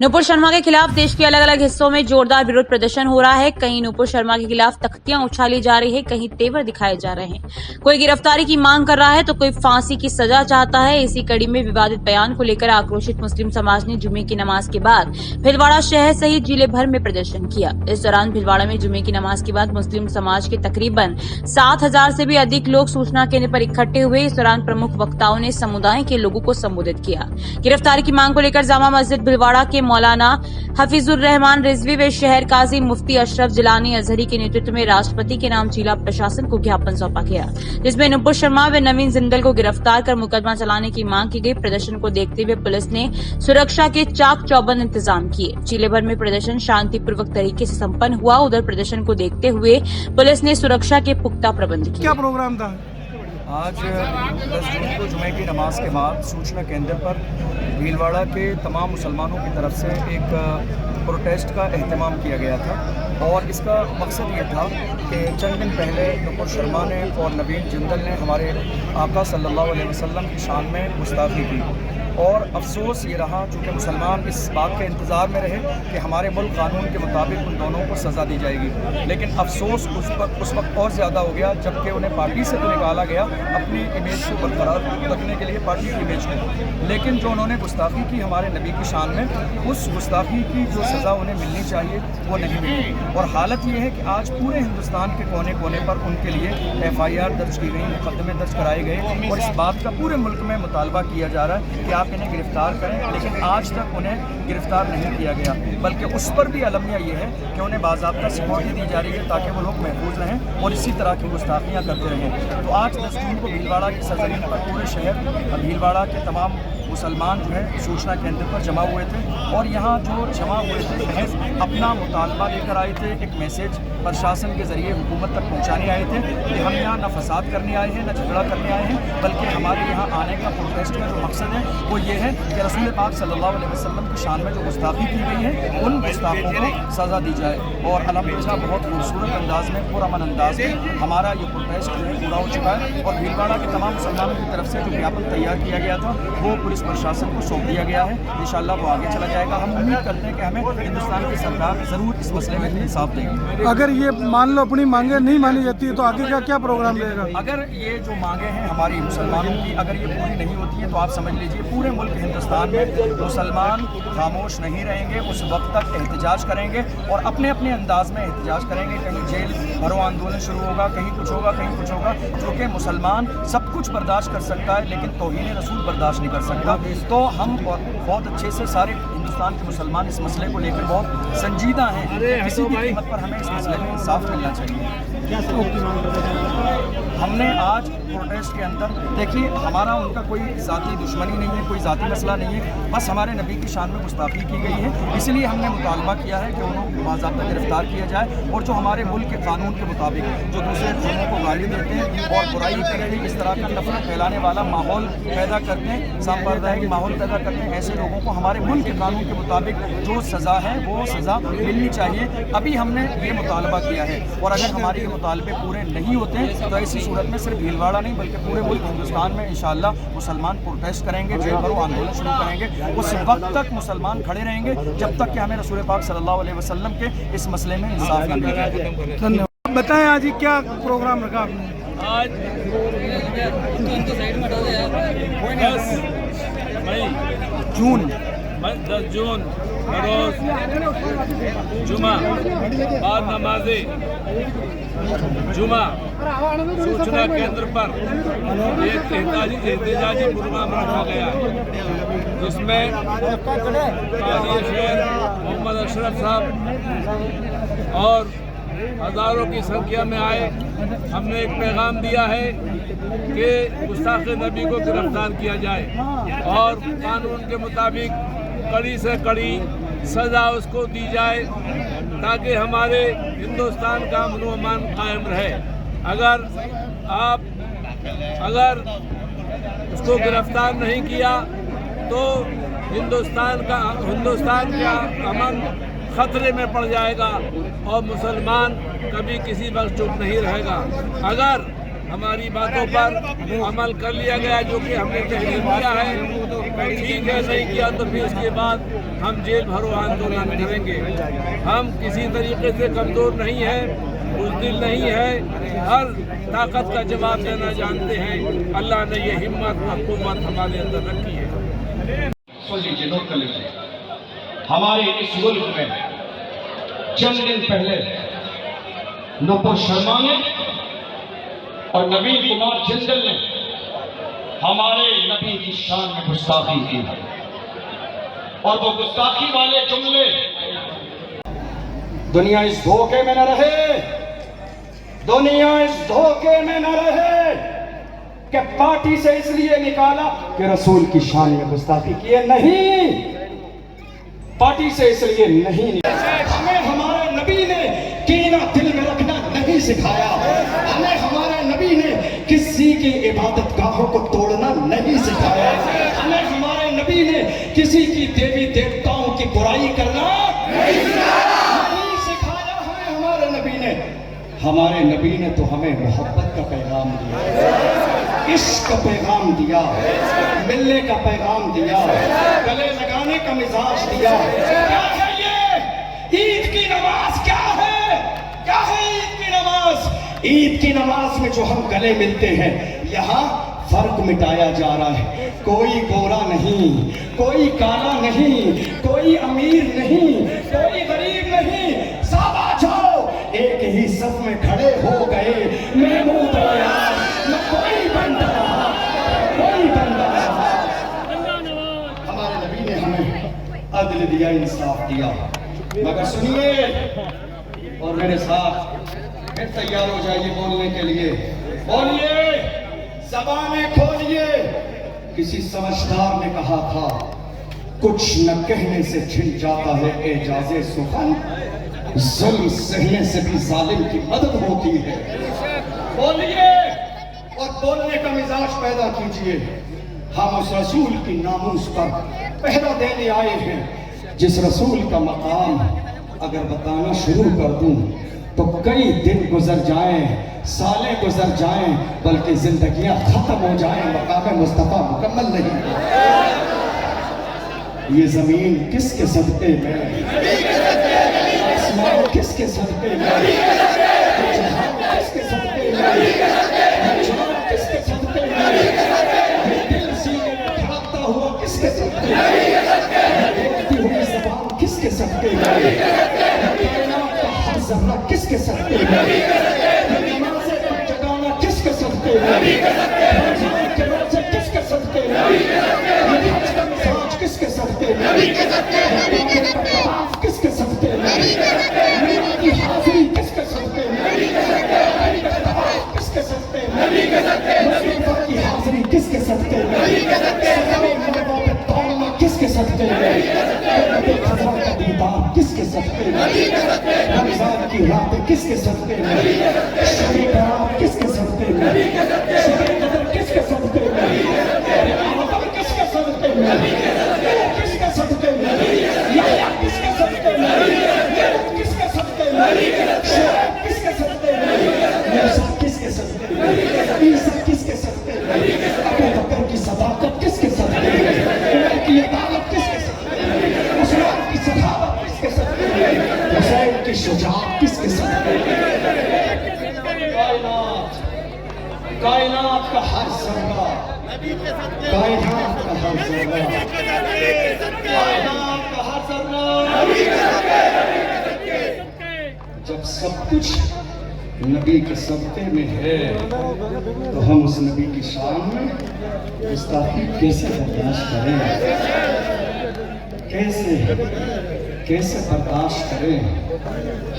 नुपुर शर्मा के खिलाफ देश के अलग अलग हिस्सों में जोरदार विरोध प्रदर्शन हो रहा है। कहीं नुपुर शर्मा के खिलाफ तख्तियां उछाली जा रही है, कहीं तेवर दिखाए जा रहे हैं। कोई गिरफ्तारी की मांग कर रहा है तो कोई फांसी की सजा चाहता है। इसी कड़ी में विवादित बयान को लेकर आक्रोशित मुस्लिम समाज ने जुमे की नमाज के बाद भीलवाड़ा शहर सहित जिले भर में प्रदर्शन किया। इस दौरान भीलवाड़ा में जुमे की नमाज के बाद मुस्लिम समाज के तकरीबन 7,000 से भी अधिक लोग सूचना केंद्र पर इकट्ठे हुए। इस दौरान प्रमुख वक्ताओं ने समुदाय के लोगों को संबोधित किया। गिरफ्तारी की मांग को लेकर जामा मस्जिद भीलवाड़ा के मौलाना हफीजुर रहमान रिजवी व शहर काजी मुफ्ती अशरफ जिलानी अजहरी के नेतृत्व में राष्ट्रपति के नाम जिला प्रशासन को ज्ञापन सौंपा गया, जिसमें नुपुर शर्मा व नवीन जिंदल को गिरफ्तार कर मुकदमा चलाने की मांग की गई। प्रदर्शन को देखते हुए पुलिस ने सुरक्षा के चाक चौबंद इंतजाम किए। जिले भर में प्रदर्शन शांतिपूर्वक तरीके से संपन्न हुआ। उधर प्रदर्शन को देखते हुए पुलिस ने सुरक्षा के पुख्ता प्रबंध किए। क्या प्रोग्राम था? आज 10 जून को जुमे की नमाज के बाद सूचना केंद्र पर भीलवाड़ा के तमाम मुसलमानों की तरफ से एक प्रोटेस्ट का एहतमाम किया गया था और इसका मकसद ये था कि चंद दिन पहले नुपुर शर्मा ने और नवीन जिंदल ने हमारे आका सल्लल्लाहु अलैहि वसल्लम की शान में गुस्ताखी की। और अफसोस ये रहा चूँकि मुसलमान इस बात के इंतज़ार में रहे कि हमारे मुल्क कानून के मुताबिक उन दोनों को सज़ा दी जाएगी, लेकिन अफसोस उस वक्त और ज़्यादा हो गया जबकि उन्हें पार्टी से तो निकाला गया अपनी इमेज को बरकरार रखने के लिए, पार्टी की इमेज को, लेकिन जो उन्होंने गुस्ताखी की हमारे नबी की शान में, उस गुस्ताखी की जो सज़ा उन्हें मिलनी चाहिए वो नहीं मिली। और हालत ये है कि आज पूरे हिंदुस्तान के कोने कोने पर उनके लिए FIR दर्ज की गई, मुकदमे दर्ज कराए गए और इस बात का पूरे मुल्क में मुतालबा किया जा रहा है कि आप इन्हें गिरफ्तार करें, लेकिन आज तक उन्हें गिरफ्तार नहीं किया गया। बल्कि उस पर भी अलमिया ये है कि उन्हें बाज़ाब्ता सिक्योरिटी दी जा रही है ताकि वो लोग महफूज रहें और इसी तरह की गुस्ताखियाँ करते रहें। तो आज 10 जून को भीलवाड़ा की सरजमीन पर पूरे शहर भीलवाड़ा के तमाम मुसलमान जो है सूचना केंद्र पर जमा हुए थे और यहाँ जो जमा हुए थे महज अपना मुतालबा लेकर आए थे, एक मैसेज प्रशासन के ज़रिए हुकूमत तक पहुँचाने आए थे कि हम यहाँ न फसाद करने आए हैं, न झगड़ा करने आए हैं, बल्कि हमारे यहाँ आने का प्रोटेस्ट का जो मकसद है वो ये है कि रसूल पाक सल्लल्लाहु अलैहि वसल्लम की शान में जो गुस्ताखी की गई है उन गुस्ताखों को सज़ा दी जाए। और अल्हम्दुलिल्लाह बहुत खूबसूरत अंदाज में, पुरअमन अंदाज में हमारा ये प्रोटेस्ट जो है पूरा हो चुका है और भीलवाड़ा के तमाम मुसलमानों की तरफ से जो ज्ञापन तैयार किया गया था वो पुलिस प्रशासन को सौंप दिया गया है। इंशाअल्लाह वो आगे चला जाएगा। हम उम्मीद करते हैं कि हमें हिंदुस्तान की सरकार ज़रूर इस मसले में इंसाफ देगी। अगर ये मान लो अपनी मांगे नहीं मानी जाती है तो आगे का क्या प्रोग्राम रहेगा? अगर ये जो मांगे हैं हमारी मुसलमानों की अगर ये पूरी नहीं होती है तो आप समझ लीजिए पूरे मुल्क हिंदुस्तान में मुसलमान खामोश नहीं रहेंगे, उस वक्त तक एहतजाज करेंगे और अपने अपने अंदाज में एहतजाज करेंगे। कहीं जेल भरो आंदोलन शुरू होगा, कहीं कुछ होगा, कहीं कुछ होगा। क्योंकि मुसलमान सब कुछ बर्दाश्त कर सकता है लेकिन तौहीन रसूल बर्दाश्त नहीं कर सकता। तो हम बहुत अच्छे से सारे हिंदुस्तान के मुसलमान इस मसले को लेकर बहुत संजीदा हैं। किसी भी कीमत पर हमें इस मसले में इंसाफ मिलना चाहिए। हमने आज प्रोटेस्ट के अंदर देखिए हमारा उनका कोई ज़ाती दुश्मनी नहीं है, कोई ज़ाती मसला नहीं है, बस हमारे नबी की शान में गुस्ताखी की गई है, इसलिए हमने मुतालबा किया है कि उन्हें बाज़ाब्ता गिरफ्तार किया जाए और जो हमारे मुल्क के कानून के मुताबिक जो दूसरे धर्मों को गाली देते हैं और बुराई करते हैं, इस तरह का नफरत फैलाने वाला माहौल पैदा करते हैं, सांप्रदायिक माहौल पैदा करते हैं, ऐसे लोगों को हमारे मुल्क के कानून के मुताबिक जो सज़ा है वो सज़ा मिलनी चाहिए। अभी हमने ये मुतालबा किया है और अगर हमारे ये मुतालबे पूरे नहीं होते तो ऐसी सूरत में सिर्फ भीलवाड़ा नहीं बल्कि पूरे मुल्क हिंदुस्तान में इंशाअल्लाह मुसलमान प्रोटेस्ट करेंगे, जेल भरो आंदोलन शुरू करेंगे। उस वक्त तक मुसलमान खड़े रहेंगे जब तक कि हमें रसूल पाक सल्लल्लाहु अलैहि वसल्लम के इस मसले में इंसाफ न मिल जाए। धन्यवाद। बताएं आज क्या प्रोग्राम रखा आपने? आज 10 जून बरोज़ जुमा बाद नमाज़े जुमा सूचना केंद्र पर एक एहतजाजी प्रोग्राम रखा गया है जिसमें काज़ी शहर मोहम्मद अशरफ साहब और हज़ारों की संख्या में आए। हमने एक पैगाम दिया है कि गुस्ताख नबी को गिरफ्तार किया जाए और कानून के मुताबिक कड़ी से कड़ी सज़ा उसको दी जाए ताकि हमारे हिंदुस्तान का अमन व अमान कायम रहे। अगर उसको गिरफ्तार नहीं किया तो हिंदुस्तान का अमन खतरे में पड़ जाएगा और मुसलमान कभी किसी वक्त चुप नहीं रहेगा। अगर हमारी बातों पर अमल कर लिया गया जो कि हमने तहरीर किया है ٹھیک ہے نہیں کیا تو پھر اس کے بعد ہم جیل بھرو آندولن کریں گے. ہم کسی طریقے سے کمزور نہیں ہیں, بزدل نہیں ہے, ہر طاقت کا جواب دینا جانتے ہیں. اللہ نے یہ ہمت اور قوت ہمارے اندر رکھی ہے. سن لیجیے, نوٹ کر لیجیے. ہمارے اس ملک میں چند دن پہلے نپر شرما نے اور نوین کمار جندل نے ہمارے نبی کی شان میں گستاخی کی, اور وہ گستاخی والے جملے. دنیا اس دھوکے میں نہ رہے, دنیا اس دھوکے میں نہ رہے کہ پارٹی سے اس لیے نکالا کہ رسول کی شان میں گستاخی کیے. نہیں, پارٹی سے اس لیے نہیں نکالا. ہمیں ہمارے نبی نے کینہ دل میں رکھنا نہیں سکھایا. ہمیں ہمارے نبی نے کسی کی عبادت گاہوں کو توڑنا نہیں سکھایا. ہمیں ہمارے نبی نے کسی کی دیوی دیوتاؤں کی برائی کرنا نہیں سکھایا. ہمیں ہمارے نبی نے تو ہمیں محبت کا پیغام دیا, عشق کا پیغام دیا, ملنے کا پیغام دیا, گلے لگانے کا مزاج دیا. کیا ہے یہ عید کی نماز؟ کیا ہے عید کی نماز؟ عید کی نماز میں جو ہم گلے ملتے ہیں, یہاں فرق مٹایا جا رہا ہے. کوئی گورا نہیں, کوئی کالا نہیں, کوئی امیر نہیں, کوئی غریب نہیں. سب آ جاؤ, ایک ہی صف میں کھڑے ہو گئے. محمود آیا, نہ کوئی بندہ رہا, کوئی بندہ رہا. ہمارے نبی نے ہمیں عدل دیا, انصاف دیا. مگر سنیے اور میرے ساتھ پھر تیار ہو جائیے بولنے کے لیے. بولیے, زبانیں کھولیے. کسی سمجھدار نے کہا تھا, کچھ نہ کہنے سے چھن جاتا ہے اعجاز سخن, ظلم سہنے سے بھی ظالم کی مدد ہوتی ہے. بولیے اور بولنے کا مزاج پیدا کیجئے. ہم اس رسول کی ناموس پر پہرا دینے آئے ہیں, جس رسول کا مقام اگر بتانا شروع کر دوں تو کئی دن گزر جائیں, سالیں گزر جائیں, بلکہ زندگیاں ختم ہو جائیں, مقام مصطفیٰ مکمل نہیں. یہ زمین کس کے صدقے میں, آسمان کس کے صدقے میں, جہان کس کے صدقے میں, جان کس کے صدقے میں, یہ دل سینے میں دھڑکتا ہوا کس کے صدقے میں, بولتی ہوئی زبان کس کے صدقے میں, کائنات کا ہر ذرہ کس کے صدقے میں, نمازیں پر جگانا کس کے صدقے میں, رمضان کے روزے کس کے صدقے میں, یہ حج کا مزاج کس کے صدقے میں, کس کے صدقے میں, میرا کی حاضری کس کے صدقے میں, کس کے صدقے میں, مصطفیٰ کی حاضری کس کے صدقے میں, سلام مروا پہ توڑنا کس کے صدقے میں, خدا کا دیدار کس کے صدقے میں, رمضان کی راتیں کس کے صدقے میں, شب برات کس کے صدقے میں, شب قدر کس کے صدقے میں, رمضان کس کے صدقے میں, کس کے صدقے میں, یحییٰ کس کے صدقے میں, یعقوب کس کے صدقے میں, شعیب کس کے صدقے میں, موسیٰ کس کے صدقے میں, عیسیٰ کس کے صدقے میں, ابو بکر کی صداقت کس کے صدقے میں, عمر کی عدالت کس کے صدقے میں, عثمان کی سخاوت کس کے صدقے میں, حسین کی شجاعت کس کے صدقے میں. کائنات کا ہر ذرہ, کائنات کا ہر ذرہ, کائنات کا ہر ذرہ, جب سب کچھ نبی کے صدقے میں ہے تو ہم اس نبی کی شان میں گستاخی کیسے برداشت کریں, کیسے برداشت کریں.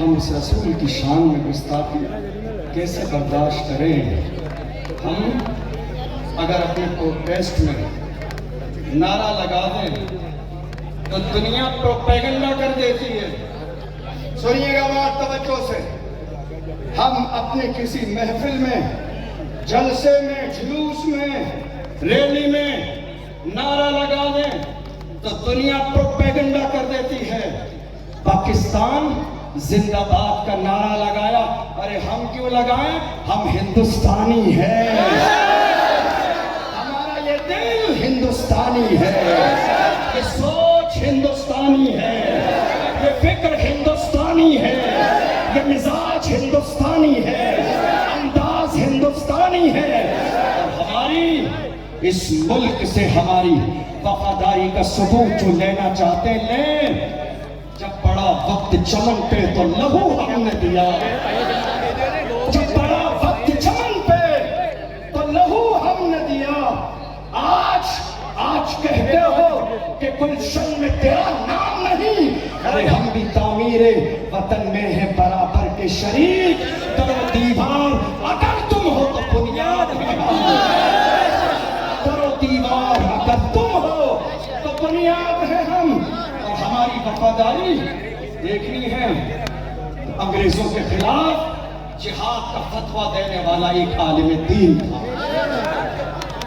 ہم اس رسول کی شان میں گستاخی کیسے برداشت کریں. ہم اگر اپنے پروٹیسٹ میں نعرہ لگا دیں تو دنیا پروپیگنڈا کر دیتی ہے. سنیے گا بات توجہ سے. ہم اپنے کسی محفل میں, جلسے میں, جلوس میں, ریلی میں نعرہ لگا دیں تو دنیا پروپیگنڈا کر دیتی ہے. پاکستان زندہ باد کا نعرہ لگایا, ارے ہم کیوں لگائیں, ہم ہندوستانی ہیں, ہمارا یہ دل ہندوستانی हिंदुस्तानी है, ये सोच हिंदुस्तानी है, ये फिक्र हिंदुस्तानी है, ये मिजाज हिंदुस्तानी है, अंदाज हिंदुस्तानी है। और हमारी इस मुल्क से हमारी वफादारी का सबूत जो लेना चाहते लें। जब बड़ा वक्त चमन पे तो लहू हमने दिया, जब बड़ा वक्त चमन पे तो लहू हमने दिया। आज कहते हो कि गुलशन में तेरा नाम नहीं, अरे हम भी तामीरे वतन में है बराबर के शरीक। दरो दीवार अगर तुम हो तो बुनियाद है हम, दरो दीवार अगर तुम हो तो बुनियाद है हम। और हमारी वफादारी देखनी है अंग्रेजों के खिलाफ जिहाद का फतवा देने वाला एक आलिम दीन था,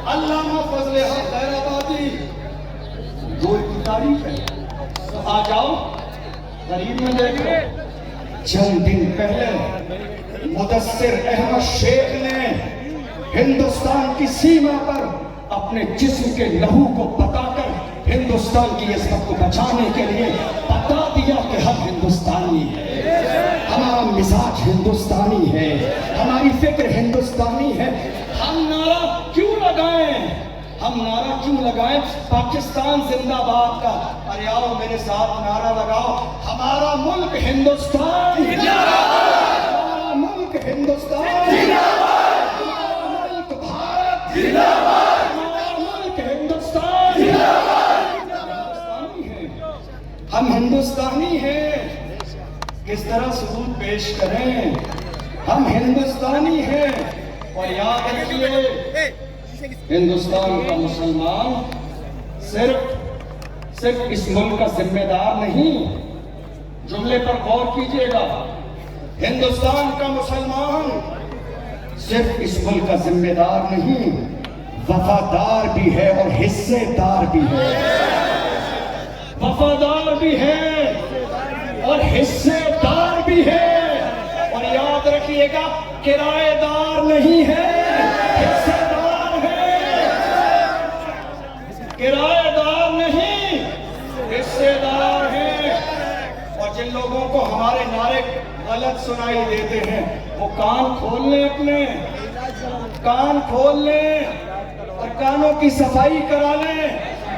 अल्लामा फजले हक खैराबादी। जो की तारीफ है तो आ जाओ गरीब में देखो। चंद दिन पहले मुदस्सिर अहमद शेख ने हिंदुस्तान की सीमा पर अपने जिस्म के लहू को बताकर हिंदुस्तान की इज्जत को बचाने के लिए बता दिया कि हम हिंदुस्तानी हैं, हमारा मिजाज हिंदुस्तानी है, हमारी फिक्र हिंदुस्तानी है। हम नारा क्यों लगाएं पाकिस्तान जिंदाबाद का? अरे आओ मेरे साथ नारा लगाओ, हमारा मुल्क हिंदुस्तान जिंदाबाद, हमारा मुल्क हिंदुस्तान जिंदाबाद, हमारा मुल्क भारत जिंदाबाद, हमारा मुल्क हिंदुस्तान जिंदाबाद। हिंदुस्तानी हैं, हम हिंदुस्तानी हैं। किस तरह सबूत पेश करें? हम हिंदुस्तानी हैं। और याद रखिए, हिंदुस्तान का मुसलमान सिर्फ इस मुल्क का जिम्मेदार नहीं। जुमले पर गौर कीजिएगा, हिंदुस्तान का मुसलमान सिर्फ इस मुल्क का जिम्मेदार नहीं, वफादार भी है और हिस्सेदार भी है। वफादार भी है और हिस्सेदार भी है। और याद रखिएगा, किराएदार नहीं है, हिस्सेदार है। किराएदार नहीं, हिस्सेदार है। और जिन लोगों को हमारे नारे गलत सुनाई देते हैं, वो कान खोल लें, अपने कान खोल लें और कानों की सफाई करा लें।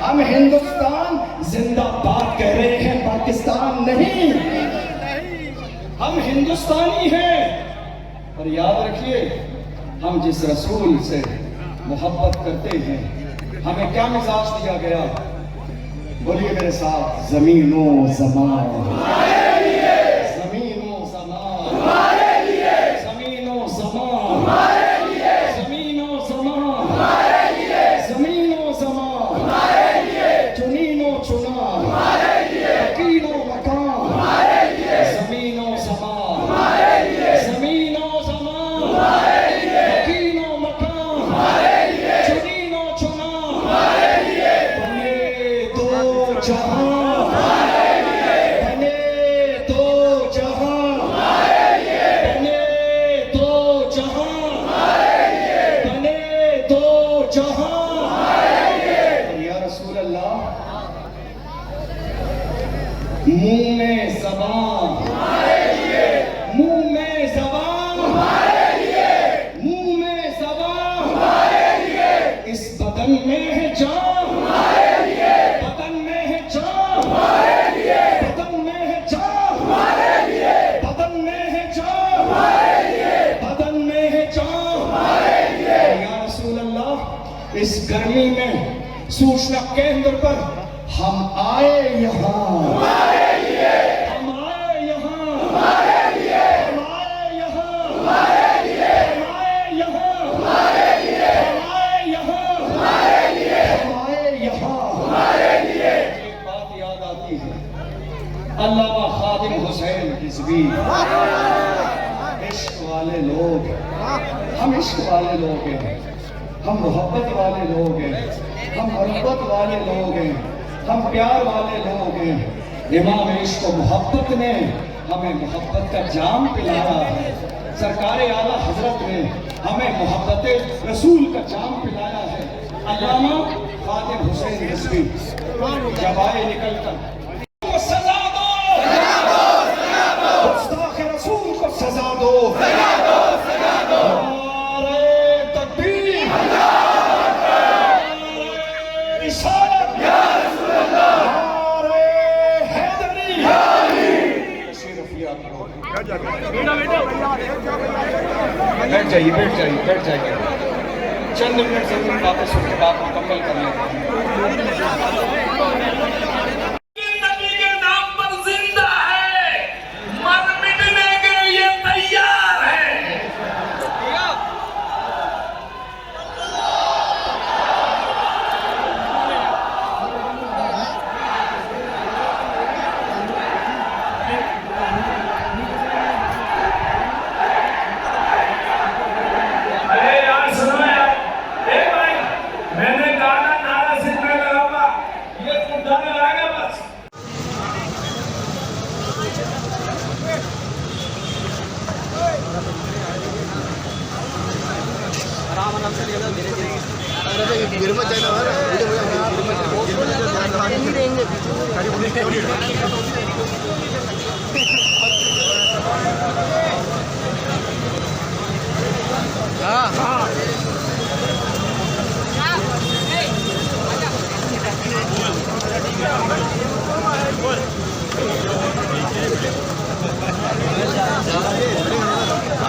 हम हिंदुस्तान जिंदाबाद कह रहे हैं, पाकिस्तान नहीं। हम हिंदुस्तानी हैं। और याद रखिए, हम जिस रसूल से मोहब्बत करते हैं, हमें क्या मिजाज दिया गया? बोलिए मेरे साथ, ज़मीनो ज़मान, ज़मीनो ज़मान, ज़मीनो ज़मान, ज़मीनो ज़मान, ज़मीनो ज़मान, चुनीनो चुना, यकीनो मकान, ज़मीनो ज़मान, ज़मीनो ज़मान, यकीनो मकान, चुनीनो चुना, बने दो जहां, बने दो जहां, बने दो जहां, बने दो जहां। या रसूल अल्लाह, मुंह में ज़बान, मुंह में ज़बान, मुंह में ज़बान, इस बदन में है जान, बदन में है जान, बदन में है जान, बदन में है जान, बदन में है जान। या रसूल अल्लाह, इस गर्मी में सूचना केंद्र पर हम आए यहाँ, हम आए यहाँ, हम आए यहाँ, हम आए यहाँ, हम आए यहाँ। एक बात याद आती है, अल्लामा खादिम हुसैन रिजवी, इश्क वाले लोग, हम इश्क वाले लोग हैं, हम मोहब्बत वाले लोग हैं, हम मोहब्बत वाले लोग हैं, हम प्यार वाले लोग हैं। इमाम इश्क और मोहब्बत ने हमें मोहब्बत का जाम पिलाया है। सरकार आला हजरत ने हमें मोहब्बत रसूल का जाम पिलाया है। अल्लामा कातिल हुसैन रिजवी जब आए निकल कर को सजा दो, गुस्ताख रसूल को सजा दो, नारे तकबीर, नारे रिसालत, नारे हैदरी, तशरीफ रखिए आप लोग। बैठ जाइए, बैठ जाइए, बैठ जाइए। चंद मिनट से तुम बातें सुन के बात मुकम्मल कर लेते हैं। नबी के नाम पर जिंदा है, मर मिटने के लिए तैयार है। अरे यार सुनो यार, ए भाई, मैंने गाना नारा सिर्फ मैं लगाऊंगा, ये कुत्ता लगाएगा बस।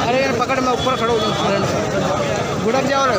अरे यार पकड़, मैं ऊपर खड़ा हो जाऊँ, गुड़क जाओ रे।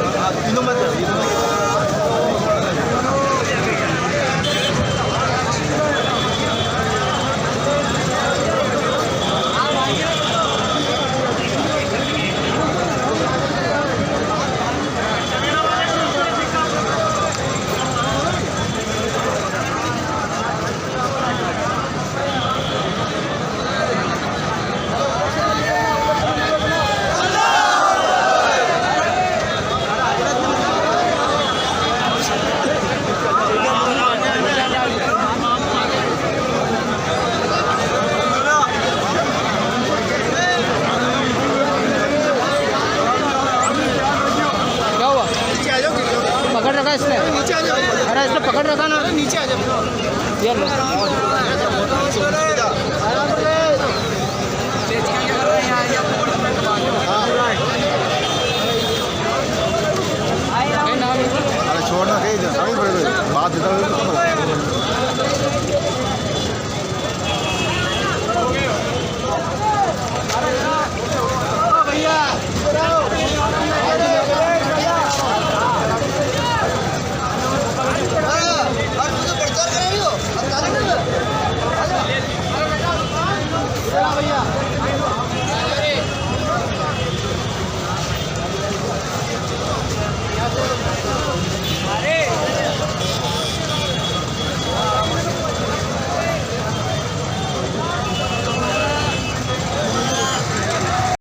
क्या हुआ? पकड़ रखा इसने, अरे इसने पकड़ रखा ना, नीचे आ जाओ।